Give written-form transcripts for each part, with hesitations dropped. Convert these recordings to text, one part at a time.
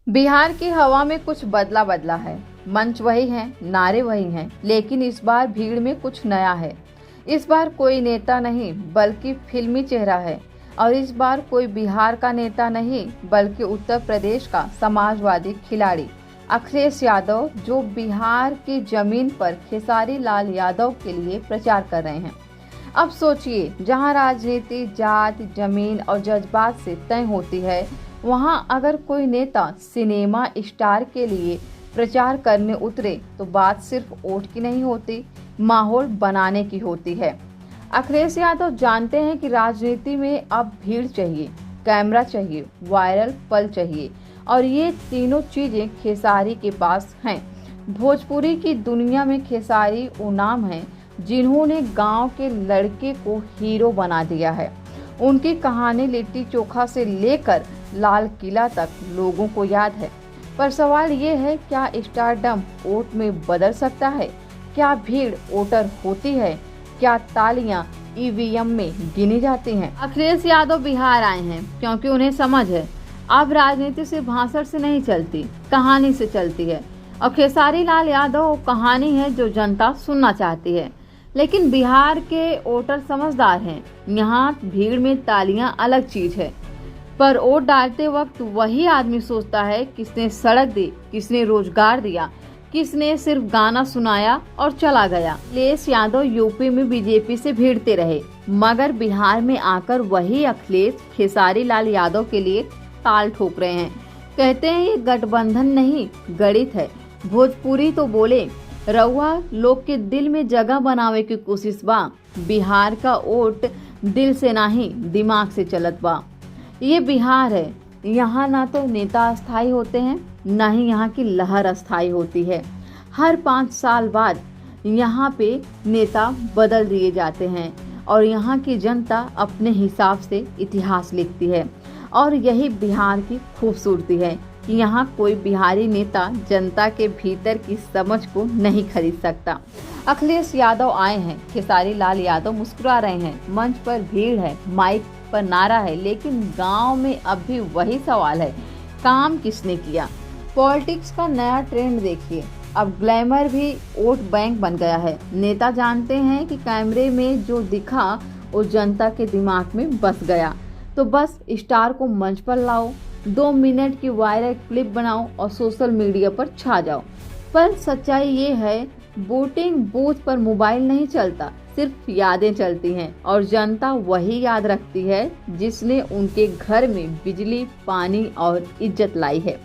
बिहार की हवा में कुछ बदला बदला है। मंच वही है, नारे वही हैं, लेकिन इस बार भीड़ में कुछ नया है। इस बार कोई नेता नहीं बल्कि फिल्मी चेहरा है। और इस बार कोई बिहार का नेता नहीं बल्कि उत्तर प्रदेश का समाजवादी खिलाड़ी अखिलेश यादव, जो बिहार की जमीन पर खेसारी लाल यादव के लिए प्रचार कर रहे हैं। अब सोचिए, जहां राजनीति जात, जमीन और जज्बात से तय होती है, वहां अगर कोई नेता सिनेमा स्टार के लिए प्रचार करने उतरे तो बात सिर्फ वोट की नहीं होती, माहौल बनाने की होती है। अखिलेश यादव जानते हैं कि राजनीति में अब भीड़ चाहिए, कैमरा चाहिए, वायरल पल चाहिए, और ये तीनों चीजें खेसारी के पास हैं। भोजपुरी की दुनिया में खेसारी वो नाम है जिन्होंने गांव के लड़के को हीरो बना दिया है। उनकी कहानी लिट्टी चोखा से लेकर लाल किला तक लोगों को याद है। पर सवाल ये है, क्या स्टारडम वोट में बदल सकता है? क्या भीड़ वोटर होती है? क्या तालियां ईवीएम में गिनी जाती हैं? अखिलेश यादव बिहार आए हैं क्योंकि उन्हें समझ है, अब राजनीति से भाषण से नहीं चलती, कहानी से चलती है। और खेसारी लाल यादव कहानी है जो जनता सुनना चाहती है। लेकिन बिहार के वोटर समझदार हैं। यहाँ भीड़ में तालियां अलग चीज है, पर वोट डालते वक्त वही आदमी सोचता है किसने सड़क दी, किसने रोजगार दिया, किसने सिर्फ गाना सुनाया और चला गया। अखिलेश यादव यूपी में बीजेपी से भिड़ते रहे, मगर बिहार में आकर वही अखिलेश खेसारी लाल यादव के लिए ताल ठोक रहे हैं। कहते हैं ये गठबंधन नहीं, गणित है। भोजपुरी तो बोले, रउआ लोग के दिल में जगह बनावे की कोशिश बा। बिहार का वोट दिल से नहीं, दिमाग से चलत बा। ये बिहार है, यहाँ ना तो नेता अस्थायी होते हैं, ना ही यहाँ की लहर अस्थायी होती है। हर 5 साल बाद यहाँ पे नेता बदल दिए जाते हैं और यहाँ की जनता अपने हिसाब से इतिहास लिखती है। और यही बिहार की खूबसूरती है कि यहाँ कोई बिहारी नेता जनता के भीतर की समझ को नहीं खरीद सकता। अखिलेश यादव आए हैं, खेसारी लाल यादव मुस्कुरा रहे हैं, मंच पर भीड़ है, माइक पर नारा है, लेकिन गांव में अब भी वही सवाल है, काम किसने किया? पॉलिटिक्स का नया ट्रेंड देखिए, अब ग्लैमर भी वोट बैंक बन गया है। नेता जानते हैं कि कैमरे में जो दिखा वो जनता के दिमाग में बस गया, तो बस स्टार को मंच पर लाओ, 2 मिनट की वायरल क्लिप बनाओ और सोशल मीडिया पर छा जाओ। पर सच्चाई ये है, वोटिंग बूथ पर मोबाइल नहीं चलता, सिर्फ यादें चलती हैं, और जनता वही याद रखती है जिसने उनके घर में बिजली, पानी और इज्जत लाई है।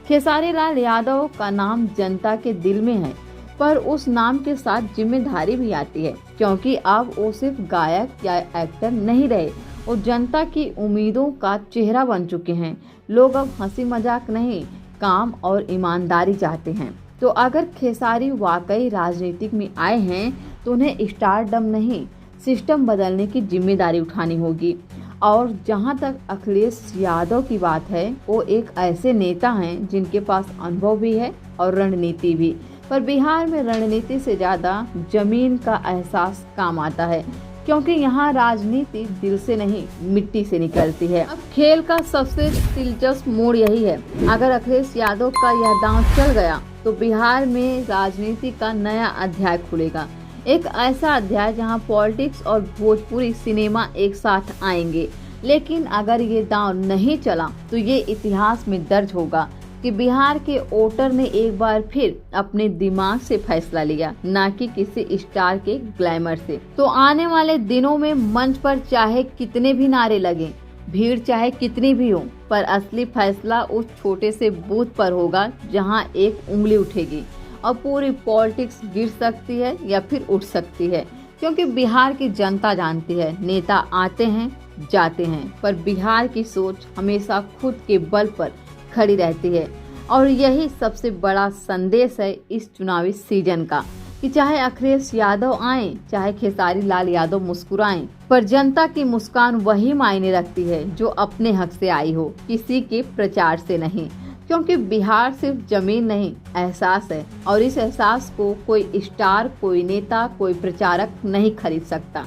खेसारी लाल यादव का नाम जनता के दिल में है, पर उस नाम के साथ जिम्मेदारी भी आती है, क्योंकि अब वो सिर्फ गायक या एक्टर नहीं रहे, वो जनता की उम्मीदों का चेहरा बन चुके हैं। लोग अब हंसी मजाक नहीं, काम और ईमानदारी चाहते हैं। तो अगर खेसारी वाकई राजनीतिक में आए हैं तो उन्हें स्टारडम नहीं, सिस्टम बदलने की जिम्मेदारी उठानी होगी। और जहां तक अखिलेश यादव की बात है, वो एक ऐसे नेता हैं जिनके पास अनुभव भी है और रणनीति भी। पर बिहार में रणनीति से ज़्यादा जमीन का एहसास काम आता है, क्योंकि यहाँ राजनीति दिल से नहीं, मिट्टी से निकलती है। अब खेल का सबसे दिलचस्प मोड़ यही है, अगर अखिलेश यादव का यह दांव चल गया तो बिहार में राजनीति का नया अध्याय खुलेगा। एक ऐसा अध्याय जहां पॉलिटिक्स और भोजपुरी सिनेमा एक साथ आएंगे। लेकिन अगर ये दांव नहीं चला तो ये इतिहास में दर्ज होगा कि बिहार के वोटर ने एक बार फिर अपने दिमाग से फैसला लिया, ना कि किसी स्टार के ग्लैमर से। तो आने वाले दिनों में मंच पर चाहे कितने भी नारे लगे, भीड़ चाहे कितनी भी हो, पर असली फैसला उस छोटे से बूथ पर होगा जहां एक उंगली उठेगी और पूरी पॉलिटिक्स गिर सकती है या फिर उठ सकती है। क्योंकि बिहार की जनता जानती है, नेता आते हैं जाते हैं, पर बिहार की सोच हमेशा खुद के बल पर खड़ी रहती है। और यही सबसे बड़ा संदेश है इस चुनावी सीजन का, कि चाहे अखिलेश यादव आए, चाहे खेसारी लाल यादव मुस्कुराएं, पर जनता की मुस्कान वही मायने रखती है जो अपने हक से आई हो, किसी के प्रचार से नहीं। क्योंकि बिहार सिर्फ जमीन नहीं, एहसास है, और इस एहसास को कोई स्टार, कोई नेता, कोई प्रचारक नहीं खरीद सकता।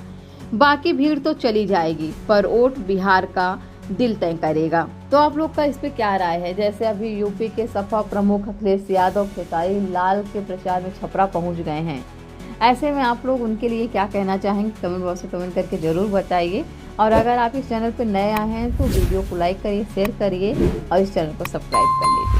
बाकी भीड़ तो चली जाएगी, पर वोट बिहार का दिल तय करेगा। तो आप लोग का इस पे क्या राय है? जैसे अभी यूपी के सपा प्रमुख अखिलेश यादव खेसारी लाल के प्रचार में छपरा पहुंच गए हैं। ऐसे में आप लोग उनके लिए क्या कहना चाहेंगे? कमेंट बॉक्स में कमेंट करके ज़रूर बताइए। और अगर आप इस चैनल पर नए आए हैं तो वीडियो को लाइक करिए, शेयर करिए और इस चैनल को सब्सक्राइब कर लीजिए।